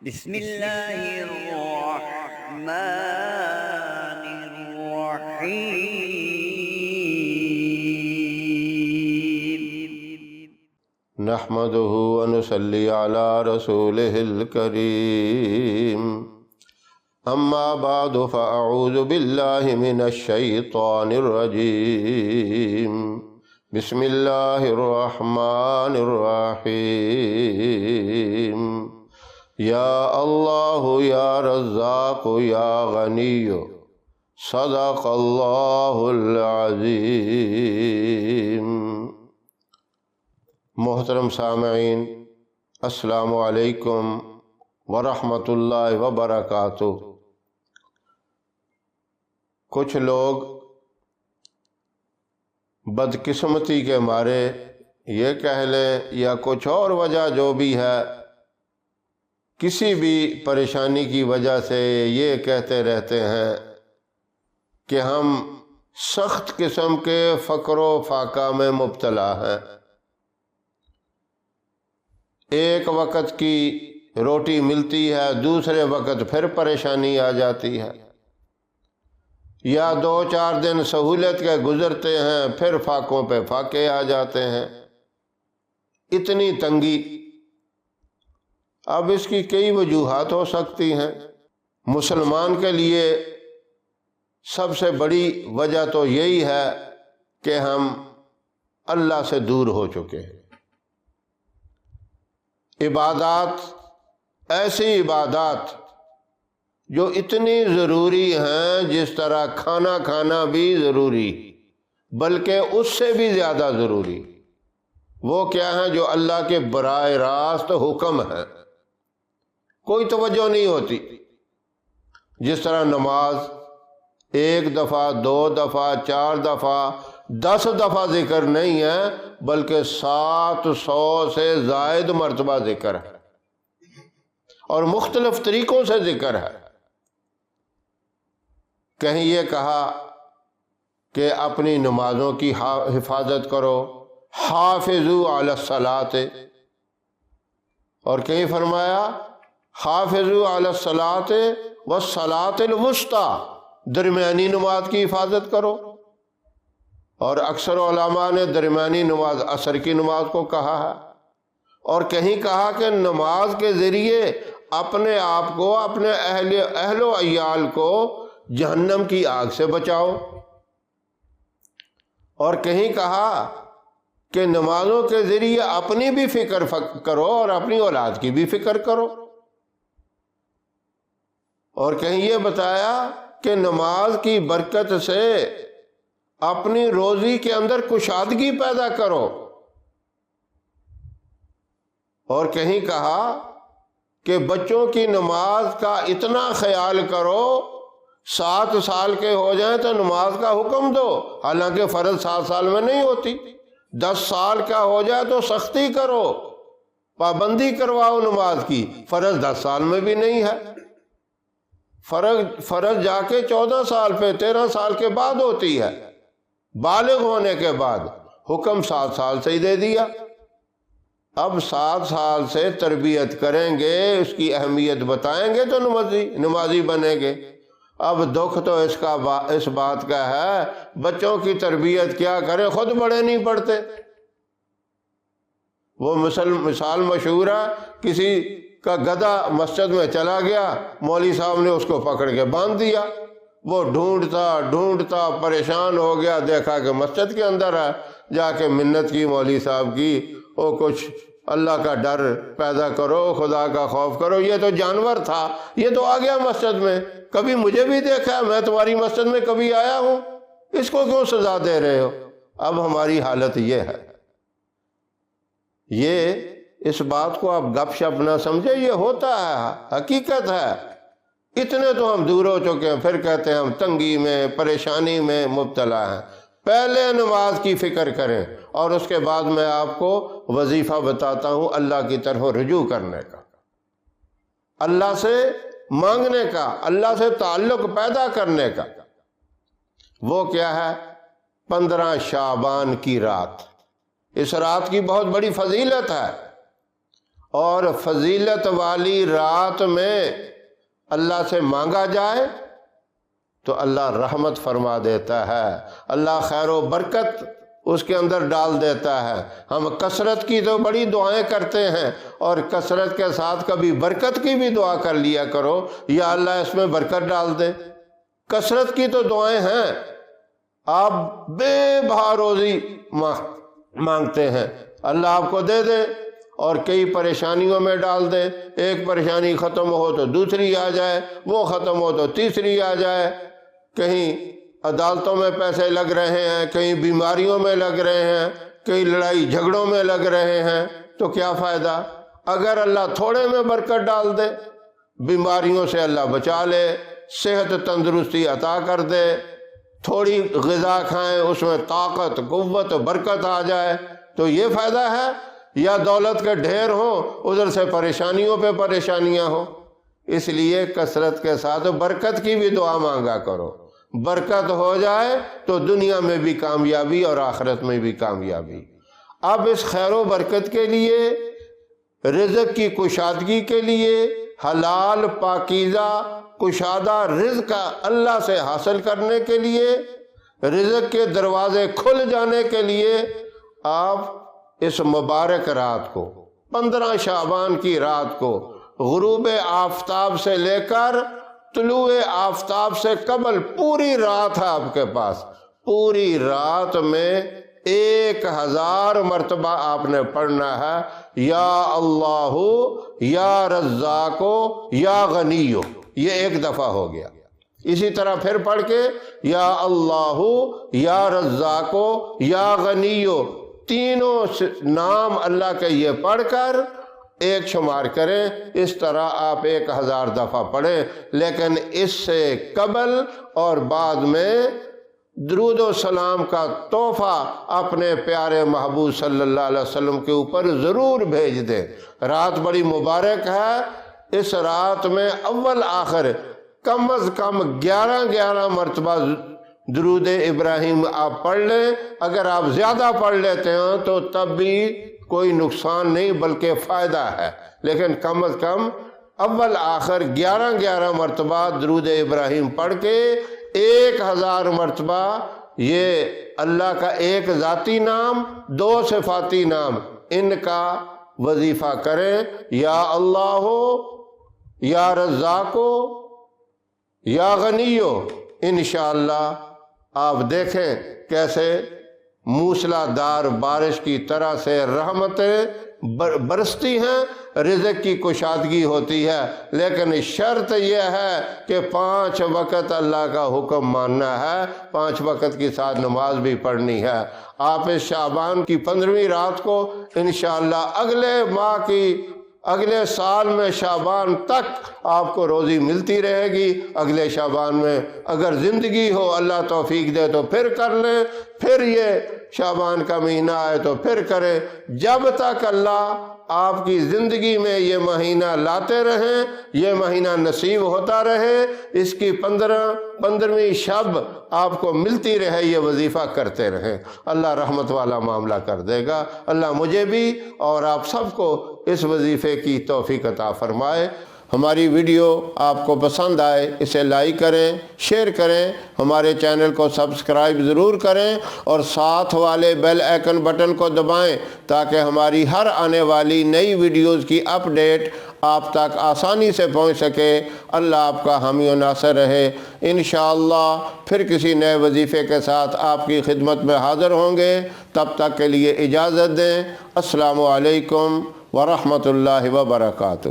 بسم اللہ الرحمن الرحیم نحمده ونصلي على رسوله الكريم اما بعد فاعوذ بالله من الشيطان الرجيم بسم الله الرحمن الرحيم یا اللہ یا رزاق یا غنی صدق اللہ العظیم۔ محترم سامعین، السلام علیکم ورحمۃ اللہ وبرکاتہ۔ کچھ لوگ بدقسمتی کے مارے یہ کہہ لیں یا کچھ اور وجہ جو بھی ہے، کسی بھی پریشانی کی وجہ سے یہ کہتے رہتے ہیں کہ ہم سخت قسم کے فقر و فاقہ میں مبتلا ہیں۔ ایک وقت کی روٹی ملتی ہے، دوسرے وقت پھر پریشانی آ جاتی ہے، یا 2-4 دن سہولت کے گزرتے ہیں پھر فاقوں پہ فاقے آ جاتے ہیں۔ اتنی تنگی، اب اس کی کئی وجوہات ہو سکتی ہیں۔ مسلمان کے لیے سب سے بڑی وجہ تو یہی ہے کہ ہم اللہ سے دور ہو چکے ہیں۔ عبادات، ایسی عبادات جو اتنی ضروری ہیں، جس طرح کھانا کھانا بھی ضروری، بلکہ اس سے بھی زیادہ ضروری، وہ کیا ہیں؟ جو اللہ کے براہ راست حکم ہیں، کوئی توجہ نہیں ہوتی۔ جس طرح نماز 1 دفعہ 2 دفعہ 4 دفعہ 10 دفعہ ذکر نہیں ہے، بلکہ 700 سے زائد مرتبہ ذکر ہے، اور مختلف طریقوں سے ذکر ہے۔ کہیں یہ کہا کہ اپنی نمازوں کی حفاظت کرو، حافظوا علی الصلاۃ، اور کہیں فرمایا حافظوا علی الصلاۃ والصلاۃ الوسطیٰ، درمیانی نماز کی حفاظت کرو۔ اور اکثر علماء نے درمیانی نماز عصر کی نماز کو کہا ہے، اور کہیں کہا کہ نماز کے ذریعے اپنے آپ کو، اپنے اہل و عیال کو جہنم کی آگ سے بچاؤ، اور کہیں کہا کہ نمازوں کے ذریعے اپنی بھی فکر کرو اور اپنی اولاد کی بھی فکر کرو، اور کہیں یہ بتایا کہ نماز کی برکت سے اپنی روزی کے اندر کشادگی پیدا کرو، اور کہیں کہا کہ بچوں کی نماز کا اتنا خیال کرو، 7 سال کے ہو جائیں تو نماز کا حکم دو، حالانکہ فرض 7 سال میں نہیں ہوتی۔ 10 سال کا ہو جائے تو سختی کرو، پابندی کرواؤ نماز کی، فرض 10 سال میں بھی نہیں ہے، فرض جا کے 14 سال پہ 13 سال کے بعد ہوتی ہے، بالغ ہونے کے بعد۔ حکم 7 سال سے ہی دے دیا۔ اب 7 سال سے تربیت کریں گے، اس کی اہمیت بتائیں گے تو نمازی بنیں گے۔ اب دکھ تو اس بات کا ہے، بچوں کی تربیت کیا کریں، خود بڑے نہیں پڑھتے۔ وہ مثال مشہور ہے، کسی کا گدھا مسجد میں چلا گیا، مولوی صاحب نے اس کو پکڑ کے باندھ دیا، وہ ڈھونڈتا پریشان ہو گیا، دیکھا کہ مسجد کے اندر ہے، جا کے منت کی مولوی صاحب کی، وہ کچھ اللہ کا ڈر پیدا کرو، خدا کا خوف کرو، یہ تو جانور تھا، یہ تو آ گیا مسجد میں، کبھی مجھے بھی دیکھا، میں تمہاری مسجد میں کبھی آیا ہوں، اس کو کیوں سزا دے رہے ہو؟ اب ہماری حالت یہ ہے۔ یہ اس بات کو آپ گپ شپ نہ سمجھے، یہ ہوتا ہے، حقیقت ہے۔ اتنے تو ہم دور ہو چکے ہیں، پھر کہتے ہیں ہم تنگی میں، پریشانی میں مبتلا ہیں۔ پہلے نماز کی فکر کریں، اور اس کے بعد میں آپ کو وظیفہ بتاتا ہوں اللہ کی طرف رجوع کرنے کا، اللہ سے مانگنے کا، اللہ سے تعلق پیدا کرنے کا۔ وہ کیا ہے؟ 15 شعبان کی رات۔ اس رات کی بہت بڑی فضیلت ہے، اور فضیلت والی رات میں اللہ سے مانگا جائے تو اللہ رحمت فرما دیتا ہے، اللہ خیر و برکت اس کے اندر ڈال دیتا ہے۔ ہم کثرت کی تو بڑی دعائیں کرتے ہیں، اور کثرت کے ساتھ کبھی برکت کی بھی دعا کر لیا کرو، یا اللہ اس میں برکت ڈال دے۔ کثرت کی تو دعائیں ہیں، آپ بے بہا روزی مانگتے ہیں، اللہ آپ کو دے دے، اور کئی پریشانیوں میں ڈال دے، ایک پریشانی ختم ہو تو دوسری آ جائے، وہ ختم ہو تو تیسری آ جائے، کہیں عدالتوں میں پیسے لگ رہے ہیں، کہیں بیماریوں میں لگ رہے ہیں، کہیں لڑائی جھگڑوں میں لگ رہے ہیں، تو کیا فائدہ؟ اگر اللہ تھوڑے میں برکت ڈال دے، بیماریوں سے اللہ بچا لے، صحت تندرستی عطا کر دے، تھوڑی غذا کھائیں اس میں طاقت قوت برکت آ جائے، تو یہ فائدہ ہے؟ یا دولت کے ڈھیر ہوں، ادھر سے پریشانیوں پہ پریشانیاں ہوں؟ اس لیے کثرت کے ساتھ برکت کی بھی دعا مانگا کرو، برکت ہو جائے تو دنیا میں بھی کامیابی اور آخرت میں بھی کامیابی۔ اب اس خیر و برکت کے لیے، رزق کی کشادگی کے لیے، حلال پاکیزہ کشادہ رزق اللہ سے حاصل کرنے کے لیے، رزق کے دروازے کھل جانے کے لیے، آپ اس مبارک رات کو، 15 شعبان کی رات کو، غروب آفتاب سے لے کر طلوع آفتاب سے قبل پوری رات ہے آپ کے پاس، پوری رات میں 1000 مرتبہ آپ نے پڑھنا ہے، یا اللہ یا رزاق یا غنیو، یہ ایک دفعہ ہو گیا۔ اسی طرح پھر پڑھ کے یا اللہ یا رزاق یا غنیو، تینوں نام اللہ کے یہ پڑھ کر ایک شمار کریں۔ اس طرح آپ 1000 دفعہ پڑھیں، لیکن اس سے قبل اور بعد میں درود و سلام کا تحفہ اپنے پیارے محبوب صلی اللہ علیہ وسلم کے اوپر ضرور بھیج دیں۔ رات بڑی مبارک ہے، اس رات میں اول آخر کم از کم 11 مرتبہ درود ابراہیم آپ پڑھ لیں۔ اگر آپ زیادہ پڑھ لیتے ہیں تو تب بھی کوئی نقصان نہیں بلکہ فائدہ ہے، لیکن کم از کم اول آخر 11 مرتبہ درود ابراہیم پڑھ کے 1000 مرتبہ یہ اللہ کا ایک ذاتی نام، 2 صفاتی نام، ان کا وظیفہ کریں، یا اللہ یا رزاق یا غنیو۔ انشاءاللہ آپ دیکھیں کیسے موسلا دار بارش کی طرح سے رحمتیں برستی ہیں، رزق کی کشادگی ہوتی ہے، لیکن شرط یہ ہے کہ 5 وقت اللہ کا حکم ماننا ہے، 5 وقت کی ساتھ نماز بھی پڑھنی ہے۔ آپ اس شعبان کی 15ویں رات کو انشاءاللہ اگلے سال میں شعبان تک آپ کو روزی ملتی رہے گی۔ اگلے شعبان میں اگر زندگی ہو، اللہ توفیق دے تو پھر کر لیں، پھر یہ شعبان کا مہینہ آئے تو پھر کریں، جب تک اللہ آپ کی زندگی میں یہ مہینہ لاتے رہیں، یہ مہینہ نصیب ہوتا رہے، اس کی 15ویں شب آپ کو ملتی رہے، یہ وظیفہ کرتے رہیں، اللہ رحمت والا معاملہ کر دے گا۔ اللہ مجھے بھی اور آپ سب کو اس وظیفے کی توفیق عطا فرمائے۔ ہماری ویڈیو آپ کو پسند آئے اسے لائک کریں، شیئر کریں، ہمارے چینل کو سبسکرائب ضرور کریں، اور ساتھ والے بیل آئیکن بٹن کو دبائیں تاکہ ہماری ہر آنے والی نئی ویڈیوز کی اپڈیٹ آپ تک آسانی سے پہنچ سکے۔ اللہ آپ کا حامی و ناصر رہے۔ انشاءاللہ پھر کسی نئے وظیفے کے ساتھ آپ کی خدمت میں حاضر ہوں گے، تب تک کے لیے اجازت دیں۔ السلام علیکم ورحمۃ اللہ وبرکاتہ۔